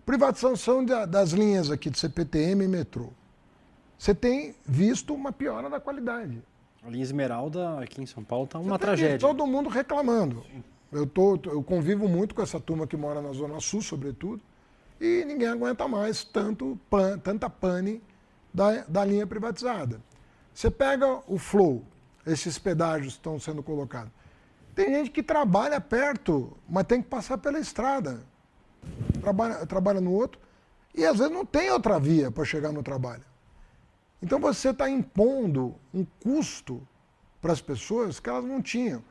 Privatização das linhas aqui de CPTM e metrô. Você tem visto uma piora da qualidade. A linha Esmeralda aqui em São Paulo está uma Você tem tragédia. visto todo mundo reclamando. Eu convivo muito com essa turma que mora na Zona Sul, sobretudo, e ninguém aguenta mais tanta pane da linha privatizada. Você pega o Flow, esses pedágios que estão sendo colocados. Tem gente que trabalha perto, mas tem que passar pela estrada. Trabalha no outro, e às vezes não tem outra via para chegar no trabalho. Então você está impondo um custo para as pessoas que elas não tinham.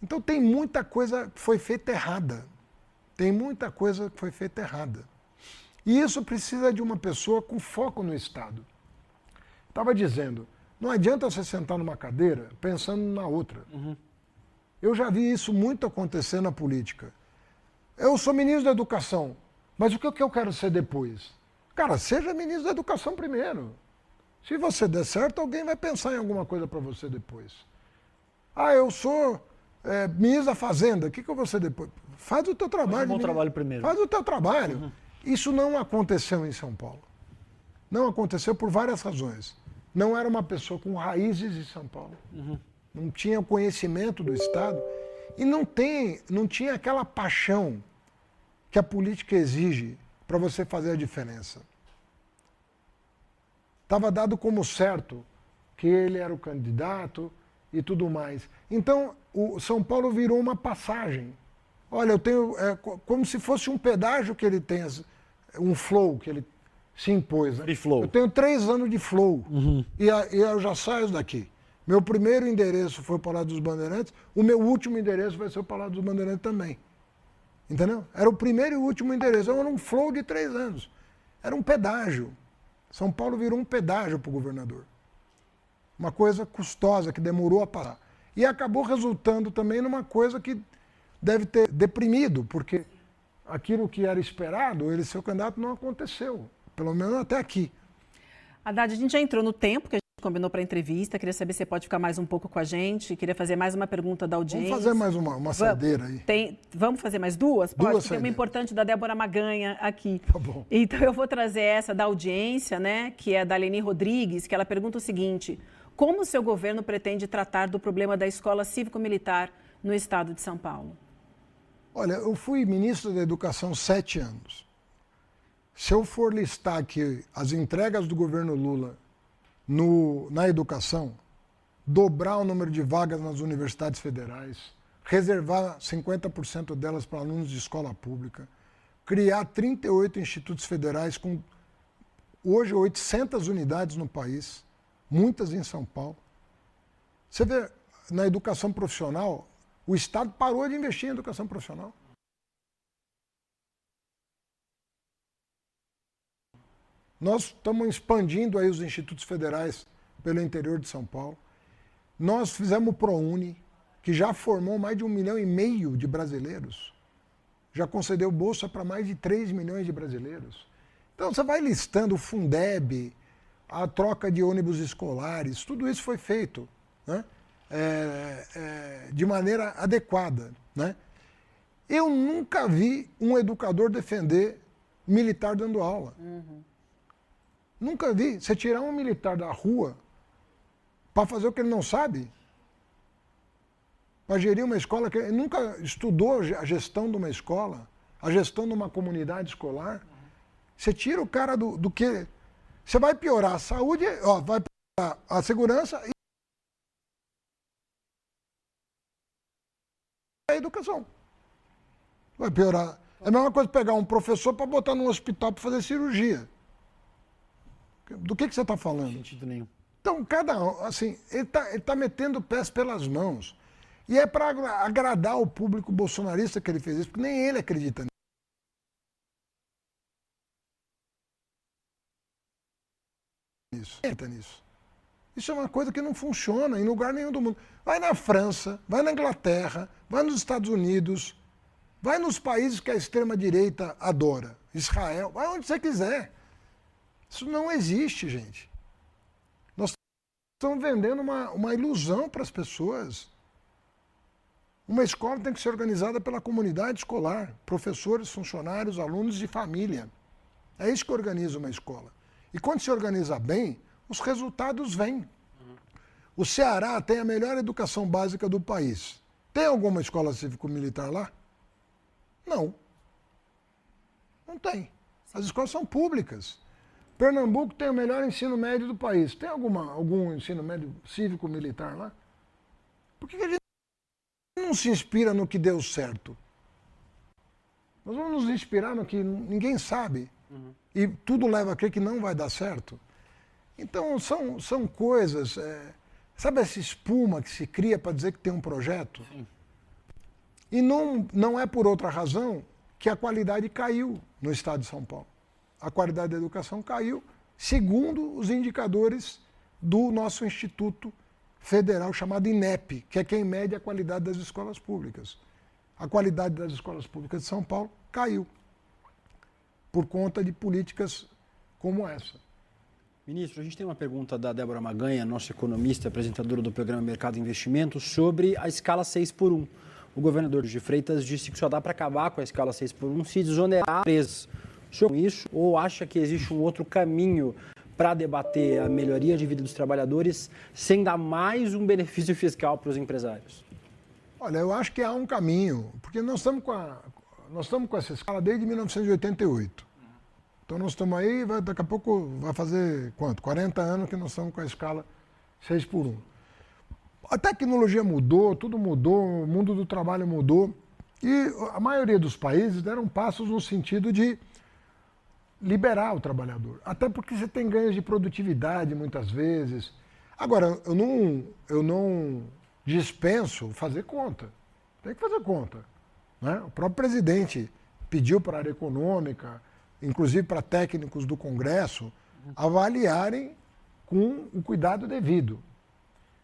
Então tem muita coisa que foi feita errada. Tem muita coisa que foi feita errada. E isso precisa de uma pessoa com foco no Estado. Estava dizendo, não adianta você sentar numa cadeira pensando na outra. Eu já vi isso muito acontecer na política. Eu sou ministro da Educação, mas o que eu quero ser depois? Cara, seja ministro da Educação primeiro. Se você der certo, alguém vai pensar em alguma coisa para você depois. Ah, eu sou ministro da Fazenda, o que eu vou ser depois? Faz o teu trabalho. Faz um bom trabalho primeiro. Faz o teu trabalho. Isso não aconteceu em São Paulo. Não aconteceu por várias razões. Não era uma pessoa com raízes em São Paulo. Não tinha o conhecimento do Estado. E não tinha aquela paixão que a política exige para você fazer a diferença. Estava dado como certo que ele era o candidato e tudo mais. Então, o São Paulo virou uma passagem. Olha, eu tenho, como se fosse um pedágio que ele tem, um flow que ele se impôs. Né? Flow. Eu tenho 3 anos de flow e eu já saio daqui. Meu primeiro endereço foi o Palácio dos Bandeirantes, o meu último endereço vai ser o Palácio dos Bandeirantes também. Entendeu? Era o primeiro e o último endereço, era um flow de 3 anos. Era um pedágio. São Paulo virou um pedágio para o governador. Uma coisa custosa, que demorou a parar. E acabou resultando também numa coisa que deve ter deprimido, porque aquilo que era esperado, ele ser o candidato, não aconteceu. Pelo menos até aqui. Haddad, a gente já entrou no tempo que a gente combinou para a entrevista. Queria saber se você pode ficar mais um pouco com a gente. Queria fazer mais uma pergunta da audiência. Vamos fazer mais uma saideira aí. Vamos fazer mais duas? Pode? Duas Tem uma saideiras. importante da Débora Maganha aqui. Tá bom. Então eu vou trazer essa da audiência, né, que é da Leni Rodrigues, que ela pergunta o seguinte: como o seu governo pretende tratar do problema da escola cívico-militar no estado de São Paulo? Olha, eu fui ministro da Educação 7 anos. Se eu for listar aqui as entregas do governo Lula na educação, dobrar o número de vagas nas universidades federais, reservar 50% delas para alunos de escola pública, criar 38 institutos federais com hoje 800 unidades no país, muitas em São Paulo. Você vê, na educação profissional, o Estado parou de investir em educação profissional. Nós estamos expandindo aí os institutos federais pelo interior de São Paulo. Nós fizemos o ProUni, que já formou mais de 1,5 milhão de brasileiros. Já concedeu bolsa para mais de 3 milhões de brasileiros. Então você vai listando o Fundeb, a troca de ônibus escolares, tudo isso foi feito, né? De maneira adequada, né? Eu nunca vi um educador defender militar dando aula. Nunca vi. Você tirar um militar da rua para fazer o que ele não sabe, para gerir uma escola que ele nunca estudou a gestão de uma escola, a gestão de uma comunidade escolar. Você tira o cara do que... Você vai piorar a saúde, vai piorar a segurança e a educação. Vai piorar. É a mesma coisa pegar um professor para botar num hospital para fazer cirurgia. Do que você está falando? Não tem sentido nenhum. Então, assim, ele tá metendo pés pelas mãos. E é para agradar o público bolsonarista que ele fez isso, porque nem ele acredita nisso. Isso é uma coisa que não funciona em lugar nenhum do mundo. Vai na França, vai na Inglaterra, vai nos Estados Unidos, vai nos países que a extrema-direita adora. Israel, vai onde você quiser. Isso não existe, gente. Nós estamos vendendo uma ilusão para as pessoas. Uma escola tem que ser organizada pela comunidade escolar, professores, funcionários, alunos e família. É isso que organiza uma escola. E quando se organiza bem, os resultados vêm. O Ceará tem a melhor educação básica do país. Tem alguma escola cívico-militar lá? Não. Não tem. As escolas são públicas. Pernambuco tem o melhor ensino médio do país. Tem algum ensino médio cívico-militar lá? Por que a gente não se inspira no que deu certo? Nós vamos nos inspirar no que ninguém sabe. E tudo leva a crer que não vai dar certo. Então, são coisas... sabe essa espuma que se cria para dizer que tem um projeto? Sim. E não é por outra razão que a qualidade caiu no estado de São Paulo. A qualidade da educação caiu, segundo os indicadores do nosso Instituto Federal chamado INEP, que é quem mede a qualidade das escolas públicas. A qualidade das escolas públicas de São Paulo caiu por conta de políticas como essa. Ministro, a gente tem uma pergunta da Débora Maganha, nossa economista, apresentadora do programa Mercado e Investimentos, sobre a escala 6x1. O governador de Freitas disse que só dá para acabar com a escala 6x1 se desonerar empresas. O senhor com isso ou acha que existe um outro caminho para debater a melhoria de vida dos trabalhadores sem dar mais um benefício fiscal para os empresários? Olha, eu acho que há um caminho, porque nós estamos com essa escala desde 1988. Então nós estamos aí, daqui a pouco vai fazer quanto? 40 anos que nós estamos com a escala 6x1. A tecnologia mudou, tudo mudou, o mundo do trabalho mudou. E a maioria dos países deram passos no sentido de liberar o trabalhador. Até porque você tem ganhos de produtividade muitas vezes. Agora, eu não dispenso fazer conta. Tem que fazer conta, né? O próprio presidente pediu para a área econômica, inclusive para técnicos do Congresso, avaliarem com o cuidado devido.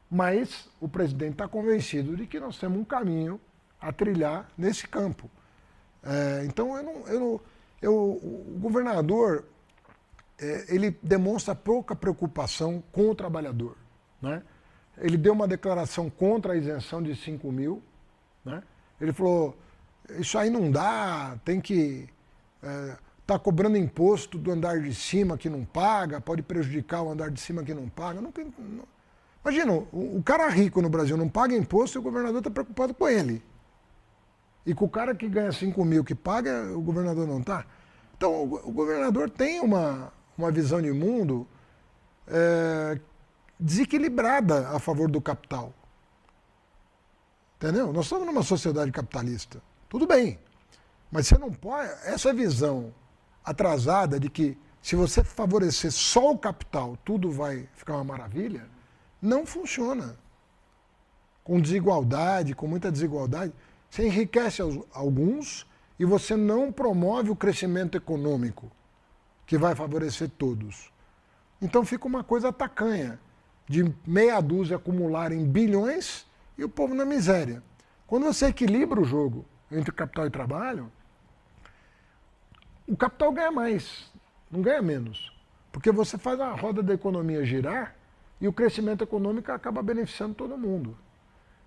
Mas o presidente está convencido de que nós temos um caminho a trilhar nesse campo. Então, o governador ele demonstra pouca preocupação com o trabalhador, né? Ele deu uma declaração contra a isenção de 5 mil. Né? Ele falou, isso aí não dá, tem que... Está cobrando imposto do andar de cima que não paga, pode prejudicar o andar de cima que não paga. Imagina, o cara rico no Brasil não paga imposto e o governador está preocupado com ele. E com o cara que ganha 5 mil que paga, o governador não está. Então, o governador tem uma visão de mundo desequilibrada a favor do capital. Entendeu? Nós estamos numa sociedade capitalista. Tudo bem. Mas você não pode... Essa visão atrasada de que se você favorecer só o capital, tudo vai ficar uma maravilha, não funciona. Com desigualdade, com muita desigualdade, você enriquece alguns e você não promove o crescimento econômico que vai favorecer todos. Então fica uma coisa tacanha, de meia dúzia acumularem bilhões e o povo na miséria. Quando você equilibra o jogo entre capital e trabalho, o capital ganha mais, não ganha menos. Porque você faz a roda da economia girar e o crescimento econômico acaba beneficiando todo mundo.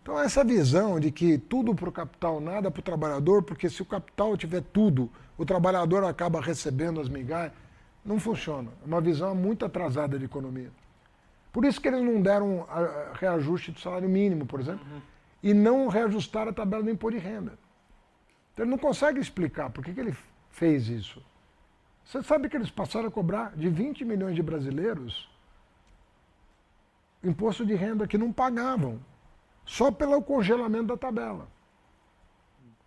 Então essa visão de que tudo para o capital, nada para o trabalhador, porque se o capital tiver tudo, o trabalhador acaba recebendo as migalhas, não funciona. É uma visão muito atrasada de economia. Por isso que eles não deram reajuste do salário mínimo, por exemplo, e não reajustaram a tabela do imposto de renda. Então ele não consegue explicar por que ele fez isso. Você sabe que eles passaram a cobrar de 20 milhões de brasileiros imposto de renda que não pagavam, só pelo congelamento da tabela.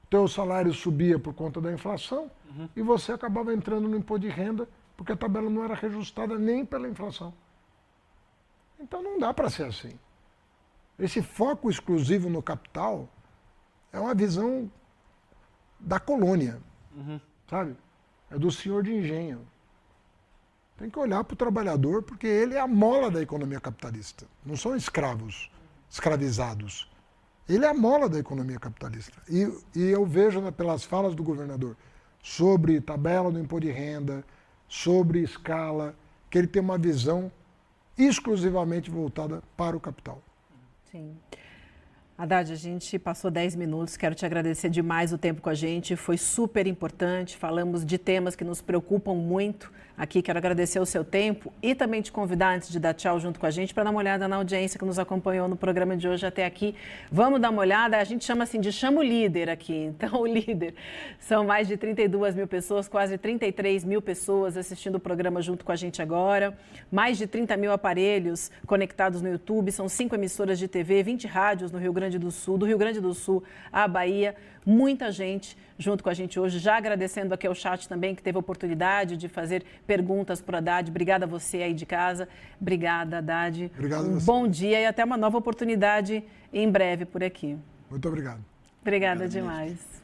Teu salário subia por conta da inflação e você acabava entrando no imposto de renda porque a tabela não era reajustada nem pela inflação. Então não dá para ser assim. Esse foco exclusivo no capital é uma visão da colônia, sabe? É do senhor de engenho. Tem que olhar para o trabalhador porque ele é a mola da economia capitalista. Não são escravos, escravizados. Ele é a mola da economia capitalista. E eu vejo pelas falas do governador sobre tabela do imposto de renda, sobre escala, que ele tem uma visão exclusivamente voltada para o capital. Sim. Haddad, a gente passou 10 minutos, quero te agradecer demais o tempo com a gente, foi super importante, falamos de temas que nos preocupam muito aqui, quero agradecer o seu tempo e também te convidar, antes de dar tchau junto com a gente, para dar uma olhada na audiência que nos acompanhou no programa de hoje até aqui. Vamos dar uma olhada, a gente chama assim de chama o líder aqui, então o líder, são mais de 32 mil pessoas, quase 33 mil pessoas assistindo o programa junto com a gente agora, mais de 30 mil aparelhos conectados no YouTube, são 5 emissoras de TV, 20 rádios no Rio Grande do Sul, à Bahia, muita gente junto com a gente hoje, já agradecendo aqui ao chat também, que teve a oportunidade de fazer perguntas para o Haddad. Obrigada a você aí de casa. Obrigada, Haddad. Obrigado a você. Bom dia e até uma nova oportunidade em breve por aqui. Muito obrigado. Obrigada demais.